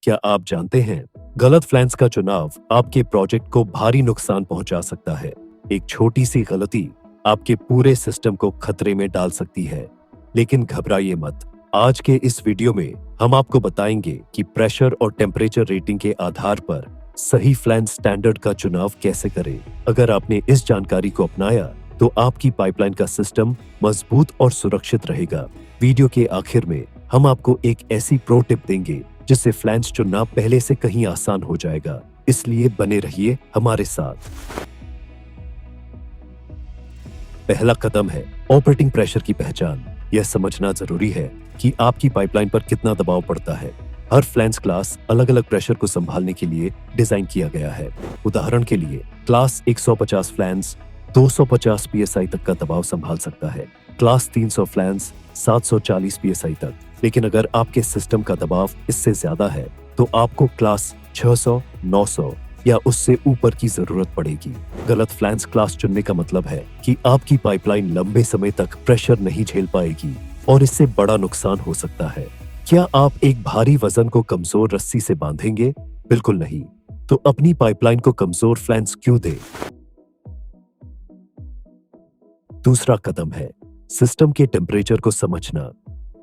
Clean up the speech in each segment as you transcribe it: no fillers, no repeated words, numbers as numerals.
क्या आप जानते हैं, गलत फ्लैंस का चुनाव आपके प्रोजेक्ट को भारी नुकसान पहुंचा सकता है। एक छोटी सी गलती आपके पूरे सिस्टम को खतरे में डाल सकती है। लेकिन घबराइए मत। आज के इस वीडियो में हम आपको बताएंगे कि प्रेशर और टेम्परेचर रेटिंग के आधार पर सही फ्लैंस स्टैंडर्ड का चुनाव कैसे करें। अगर आपने इस जानकारी को अपनाया तो आपकी पाइपलाइन का सिस्टम मजबूत और सुरक्षित रहेगा। वीडियो के आखिर में हम आपको एक ऐसी प्रो टिप देंगे जिससे फ्लैंस चुनना पहले से कहीं आसान हो जाएगा। इसलिए बने रहिए हमारे साथ। पहला कदम है ऑपरेटिंग प्रेशर की पहचान। यह समझना जरूरी है कि आपकी पाइपलाइन पर कितना दबाव पड़ता है। हर फ्लैंस क्लास अलग अलग प्रेशर को संभालने के लिए डिजाइन किया गया है। उदाहरण के लिए क्लास 150 फ्लैंस 250 psi तक का दबाव संभाल सकता है। क्लास 300 फ्लैंस 740 psi तक। लेकिन अगर आपके सिस्टम का दबाव इससे ज्यादा है तो आपको क्लास 600, 900 या उससे ऊपर की जरूरत पड़ेगी। गलत फ्लैंस क्लास चुनने का मतलब है कि आपकी पाइपलाइन लंबे समय तक प्रेशर नहीं झेल पाएगी और इससे बड़ा नुकसान हो सकता है। क्या आप एक भारी वजन को कमजोर रस्सी से बांधेंगे? बिल्कुल नहीं। तो अपनी पाइपलाइन को कमजोर फ्लैंस क्यों दें? दूसरा कदम है सिस्टम के टेम्परेचर को समझना।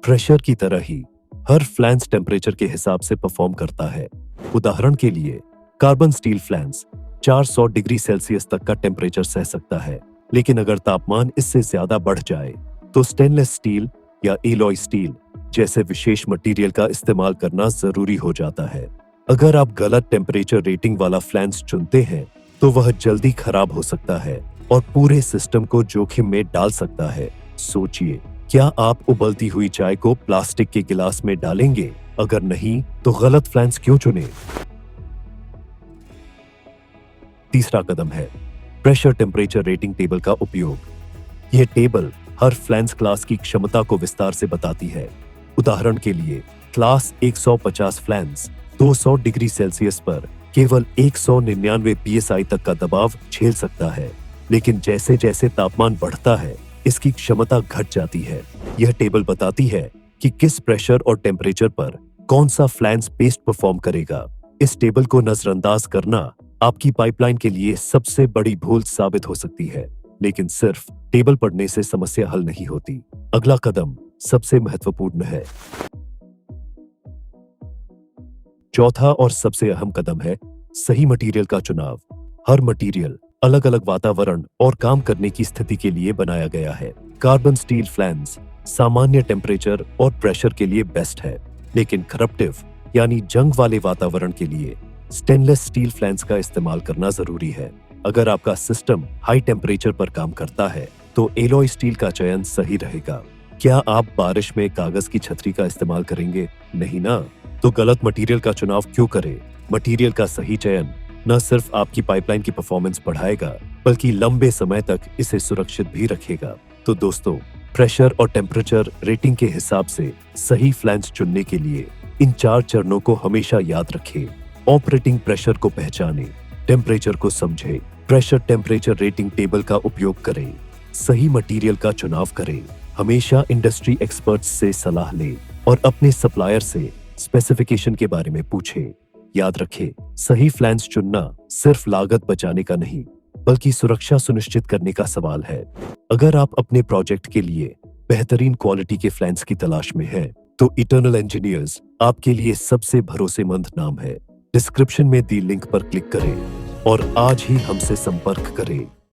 प्रेशर की तरह ही हर फ्लैंस टेम्परेचर के हिसाब से परफॉर्म करता है। उदाहरण के लिए कार्बन स्टील फ्लैंस 400 डिग्री सेल्सियस तक का टेम्परेचर सह सकता है, लेकिन अगर तापमान इससे ज्यादा बढ़ जाए तो स्टेनलेस स्टील या एलॉय स्टील जैसे विशेष मटेरियल का इस्तेमाल करना जरूरी हो जाता है। अगर आप गलत टेम्परेचर रेटिंग वाला फ्लैंस चुनते हैं तो वह जल्दी खराब हो सकता है और पूरे सिस्टम को जोखिम में डाल सकता है। सोचिए, क्या आप उबलती हुई चाय को प्लास्टिक के गिलास में डालेंगे? अगर नहीं तो गलत फ्लैंस क्यों चुने? तीसरा कदम है प्रेशर टेम्परेचर रेटिंग टेबल का उपयोग। यह टेबल हर फ्लैंस क्लास की क्षमता को विस्तार से बताती है। उदाहरण के लिए क्लास 150 फ्लैंस 200 डिग्री सेल्सियस पर केवल 199 psi तक का दबाव झेल सकता है, लेकिन जैसे जैसे तापमान बढ़ता है इसकी क्षमता घट जाती है। यह टेबल बताती है कि किस प्रेशर और टेम्परेचर पर कौन सा फ्लैंस बेस्ट परफॉर्म करेगा। इस टेबल को नजरअंदाज करना आपकी पाइपलाइन के लिए सबसे बड़ी भूल साबित हो सकती है, लेकिन सिर्फ टेबल पढ़ने से समस्या हल नहीं होती। अगला कदम सबसे महत्वपूर्ण है। चौथा और सबसे अहम कदम है सही मटेरियल का चुनाव। हर मटेरियल अलग अलग वातावरण और काम करने की स्थिति के लिए बनाया गया है। कार्बन स्टील फ्लैंस सामान्य टेम्परेचर और प्रेशर के लिए बेस्ट है, लेकिन करप्टिव यानी जंग वाले वातावरण के लिए स्टेनलेस स्टील फ्लैंस का इस्तेमाल करना जरूरी है। अगर आपका सिस्टम हाई टेम्परेचर पर काम करता है तो एलॉय स्टील का चयन सही रहेगा। क्या आप बारिश में कागज की छतरी का इस्तेमाल करेंगे? नहीं ना। तो गलत मटेरियल का चुनाव क्यों करें? मटेरियल का सही चयन न सिर्फ आपकी पाइपलाइन की परफॉर्मेंस बढ़ाएगा बल्कि लंबे समय तक इसे सुरक्षित भी रखेगा। तो दोस्तों, प्रेशर और टेम्परेचर रेटिंग के हिसाब से सही फ्लैंस चुनने के लिए इन 4 चरणों को हमेशा याद रखें। ऑपरेटिंग प्रेशर को पहचानें, टेम्परेचर को समझें, प्रेशर टेम्परेचर रेटिंग टेबल का उपयोग करें, सही मटेरियल का चुनाव करें, हमेशा इंडस्ट्री एक्सपर्ट्स से सलाह लें और अपने सप्लायर से स्पेसिफिकेशन के बारे में पूछें। याद रखें, सही फ्लैंस चुनना सिर्फ लागत बचाने का नहीं बल्कि सुरक्षा सुनिश्चित करने का सवाल है। अगर आप अपने प्रोजेक्ट के लिए बेहतरीन क्वालिटी के फ्लैंस की तलाश में हैं, तो इटर्नल इंजीनियर्स आपके लिए सबसे भरोसेमंद नाम है। डिस्क्रिप्शन में दी लिंक पर क्लिक करें और आज ही हमसे संपर्क करें।